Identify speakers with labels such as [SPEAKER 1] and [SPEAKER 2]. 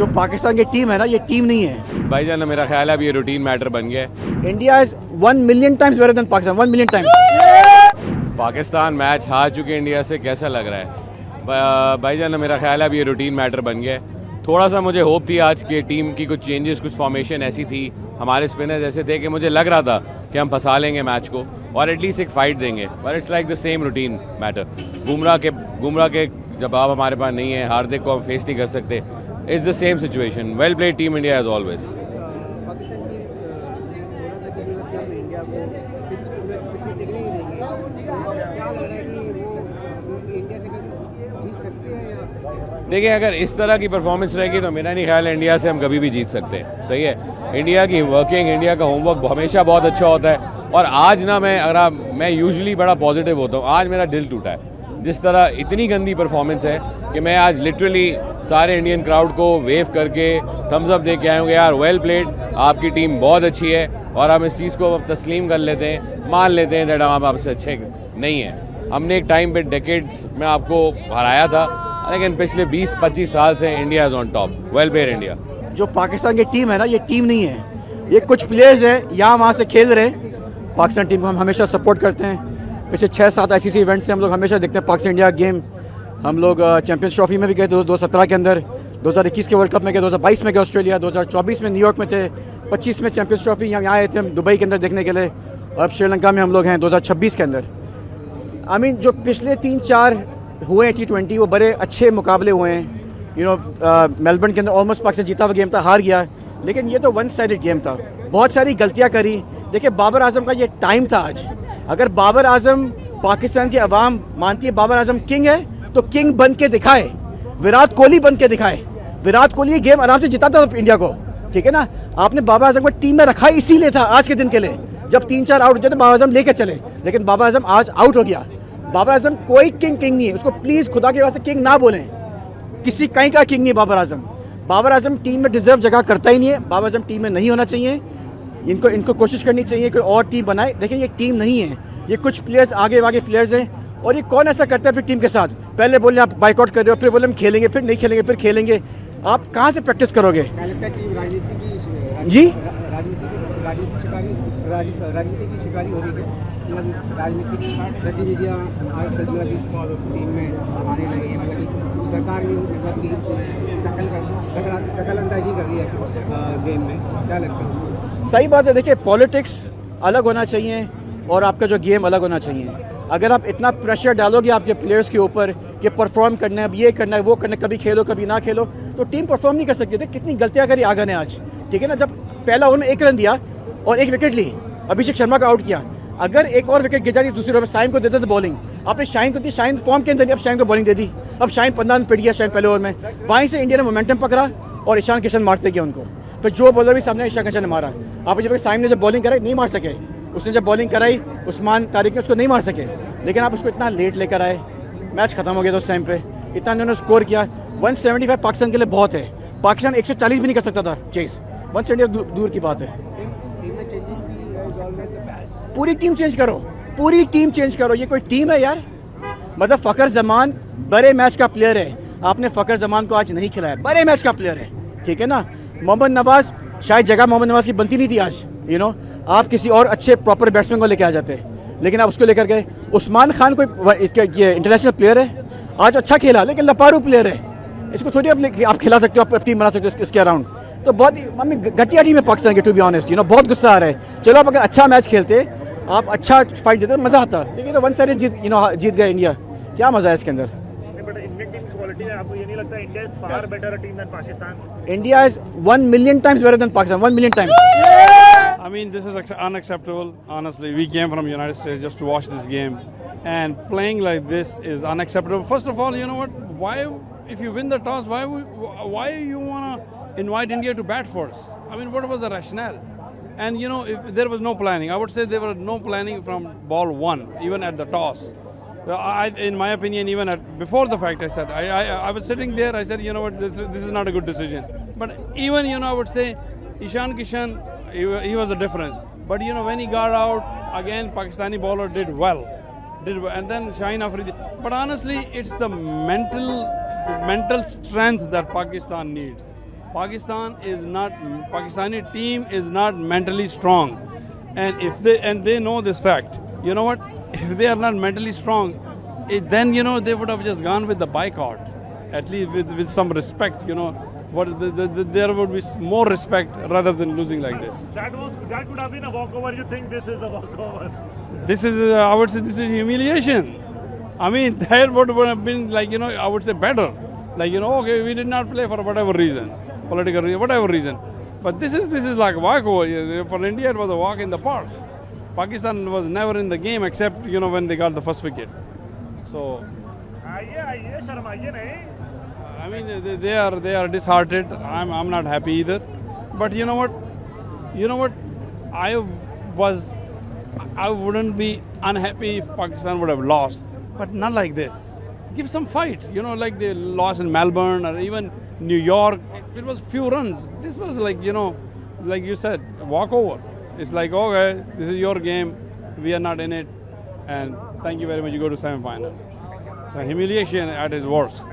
[SPEAKER 1] जो पाकिस्तान की टीम है ना, ये टीम नहीं है
[SPEAKER 2] भाईजान, मेरा ख्याल है अब ये रूटीन मैटर बन गया है।
[SPEAKER 1] India is 1 million times better than Pakistan, 1 million times.
[SPEAKER 2] Pakistan match हार चुके इंडिया से, कैसा लग रहा है भाईजान? मेरा ख्याल है अब ये रूटीन मैटर बन गया है। थोड़ा सा मुझे होप थी आज की टीम की, कुछ चेंजेस, कुछ फॉर्मेशन ऐसी थी, हमारे स्पिनर्स ऐसे थे कि मुझे लग रहा था कि हम फंसा लेंगे मैच को और एटलीस्ट एक फाइट देंगे, but it's like the same routine matter. Bumrah के जवाब हमारे पास नहीं है, हार्दिक को हम फेस नहीं कर सकते। It's the same situation. Well played team India as always. देखिए, अगर इस तरह की परफॉर्मेंस रहेगी तो मेरा नहीं ख्याल है इंडिया से हम कभी भी जीत सकते हैं। सही है, इंडिया की वर्किंग, इंडिया का होमवर्क हमेशा बहुत अच्छा होता है। और आज ना मैं यूजुअली बड़ा पॉजिटिव होता हूँ, आज मेरा दिल टूटा है। जिस तरह इतनी गंदी परफॉर्मेंस है कि मैं आज लिटरली सारे इंडियन क्राउड को वेव करके थम्स अप दे के आए होंगे, यार वेल प्लेड, आपकी टीम बहुत अच्छी है। और हम इस चीज़ को अब तस्लीम कर लेते हैं, मान लेते हैं दैट हम आपसे अच्छे नहीं हैं। हमने एक टाइम पे डेकेड्स में आपको हराया था, लेकिन पिछले 20-25 साल से India is on top. Well played India.
[SPEAKER 1] जो पाकिस्तान की टीम है ना, ये टीम नहीं है, ये कुछ प्लेयर्स हैं यहाँ वहाँ से खेल रहे। पाकिस्तान टीम को हम हमेशा सपोर्ट करते हैं। पिछले 6-7 ICC इवेंट्स से हम लोग हमेशा देखते हैं पाकिस्तान इंडिया गेम। हम लोग चैंपियंस ट्रॉफी में भी गए 2017 के अंदर, 2021 के वर्ल्ड कप में गए, 2022 में गए ऑस्ट्रेलिया, 2024 में न्यूयॉर्क में थे, 25 में चैंपियंस ट्रॉफी यहाँ आए थे हम दुबई के अंदर देखने के लिए, और अब श्रीलंका में हम लोग हैं 2026 के अंदर। आई मीन जो पिछले 3-4 हुए हैं T20, वो बड़े अच्छे मुकाबले हुए हैं। मेलबर्न के अंदर ऑलमोस्ट पाकिस्तान जीता हुआ गेम था, हार गया, लेकिन ये तो वन साइडेड गेम था। बहुत सारी गलतियां करी। देखिए, बाबर आजम का ये टाइम था आज। अगर बाबर आजम, पाकिस्तान की आवाम मानती है बाबर आजम किंग है, तो किंग बन के दिखाए, विराट कोहली बन के दिखाए। विराट कोहली ये गेम आराम से जिताता था इंडिया को, ठीक है ना। आपने बाबर आजम को टीम में रखा इसीलिए था, आज के दिन के लिए। जब 3-4 आउट हो जाते बाबर आजम लेके चले, लेकिन बाबर आजम आज आउट हो गया। बाबर आजम कोई किंग नहीं है, उसको प्लीज खुदा के वास्ते किंग ना बोलें। किसी कहीं का किंग नहीं बाबर आजम। बाबर आजम टीम में डिजर्व जगह करता ही नहीं है। बाबर आजम टीम में नहीं होना चाहिए। इनको कोशिश करनी चाहिए कोई और टीम बनाए। देखिए, ये टीम नहीं है, ये कुछ प्लेयर्स आगे प्लेयर्स हैं। और ये कौन ऐसा करता है फिर टीम के साथ? पहले बोले आप बाइकआउट कर रहे हो, फिर बोले हम खेलेंगे, फिर नहीं खेलेंगे, फिर खेलेंगे। आप कहाँ से प्रैक्टिस करोगे जी?
[SPEAKER 3] राजनीति की शिकारी हो रही है। राजनीतिक गतिविधियाँ टीम में आने लगी है। मतलब सरकार भी दखल अंदाजी कर रही है गेम में। क्या लगता है?
[SPEAKER 1] सही बात है। देखिए, पॉलिटिक्स अलग होना चाहिए और आपका जो गेम अलग होना चाहिए। अगर आप इतना प्रेशर डालोगे आपके प्लेयर्स के ऊपर कि परफॉर्म करना है, अब ये करना है, वो करना है, कभी खेलो कभी ना खेलो, तो टीम परफॉर्म नहीं कर सकती। देखिए कितनी गलतियां करी आगा ने आज, ठीक है ना। जब पहला ओवर में 1 रन दिया और 1 विकेट ली, अभिषेक शर्मा का आउट किया। अगर एक और विकेट गिर जाती दूसरी ओवर में, शाइन को देते थे बॉलिंग। आपने शाइन को दी, शाइन फॉर्म के अंदर नहीं, अब शाइन को बॉलिंग दे दी। अब शाइन 15 रन पिट गया शाइन पहले ओवर में। वहीं से इंडिया ने मोमेंटम पकड़ा और ईशान किशन मारते गया उनको। फिर जो बॉलर भी सामने ईशान किशन ने मारा। आप जब शाइन ने जब बॉलिंग कराई नहीं मार सके, उसने जब बॉलिंग कराई उस्मान तारिक ने, उसको नहीं मार सके। लेकिन आप उसको इतना लेट लेकर आए, मैच खत्म हो गया था उस टाइम पे। इतना उन्होंने स्कोर किया। 175 पाकिस्तान के लिए बहुत है। पाकिस्तान 140 भी नहीं कर सकता था चेस। 170 दूर की बात है। पूरी टीम चेंज करो, पूरी टीम चेंज करो। ये कोई टीम है यार? मतलब फ़खर जमान बड़े मैच का प्लेयर है, आपने फ़खर जमान को आज नहीं खिलाया। बड़े मैच का प्लेयर है, ठीक है ना। मोहम्मद नवाज, शायद जगह मोहम्मद नवाज की बनती नहीं थी आज। आप किसी और अच्छे प्रॉपर बैट्समैन को लेके आ जाते, लेकिन आप उसको लेकर गए। उस्मान खान कोई ये इंटरनेशनल प्लेयर है, आज अच्छा खेला, लेकिन लपारू प्लेयर है। इसको थोड़ी आप खिला सकते हो, आप टीम बना सकते हो इसके अराउंड। तो बहुत घटिया टीम है पाकिस्तान की, टू बी ऑनेस्ट। बहुत गुस्सा आ रहा है। चलो आप अगर अच्छा मैच खेलते, आप अच्छा फाइट देते, मज़ा आता। लेकिन तो 1 साइड जीत गए इंडिया, क्या मज़ा है इसके अंदर? India is 1 million times better than Pakistan. 1 million times.
[SPEAKER 4] I mean, this is unacceptable. Honestly, we came from the United States just to watch this game, and playing like this is unacceptable. First of all, you know what? Why, if you win the toss, why you wanna invite India to bat first? I mean, what was the rationale? And if there was no planning, I would say there was no planning from ball 1, even at the toss. In my opinion, even before the fact, I said I was sitting there. I said, you know what, this is not a good decision. But even I would say Ishan Kishan, he was the difference. But when he got out again, Pakistani bowler did well, and then Shaheen Afridi. But honestly, it's the mental strength that Pakistan needs. Pakistani team is not mentally strong, and they know this fact. You know what? If they are not mentally strong, then they would have just gone with the boycott, at least with some respect. There would be more respect rather than losing like this.
[SPEAKER 5] That could have been a walkover. You think this is a walkover?
[SPEAKER 4] This is, I would say, this is humiliation. I mean, that would have been I would say better. Okay, we did not play for whatever reason, political reason, whatever reason. But this is like a walkover. For India, it was a walk in the park. Pakistan was never in the game except when they got the first wicket. So. I mean, they are disheartened. I'm not happy either. But you know what? I wouldn't be unhappy if Pakistan would have lost, but not like this. Give some fight. Like they lost in Melbourne or even New York. It was few runs. This was like you said, walkover. It's like, okay, this is your game. We are not in it. And thank you very much. You go to semi-final. So humiliation at its worst.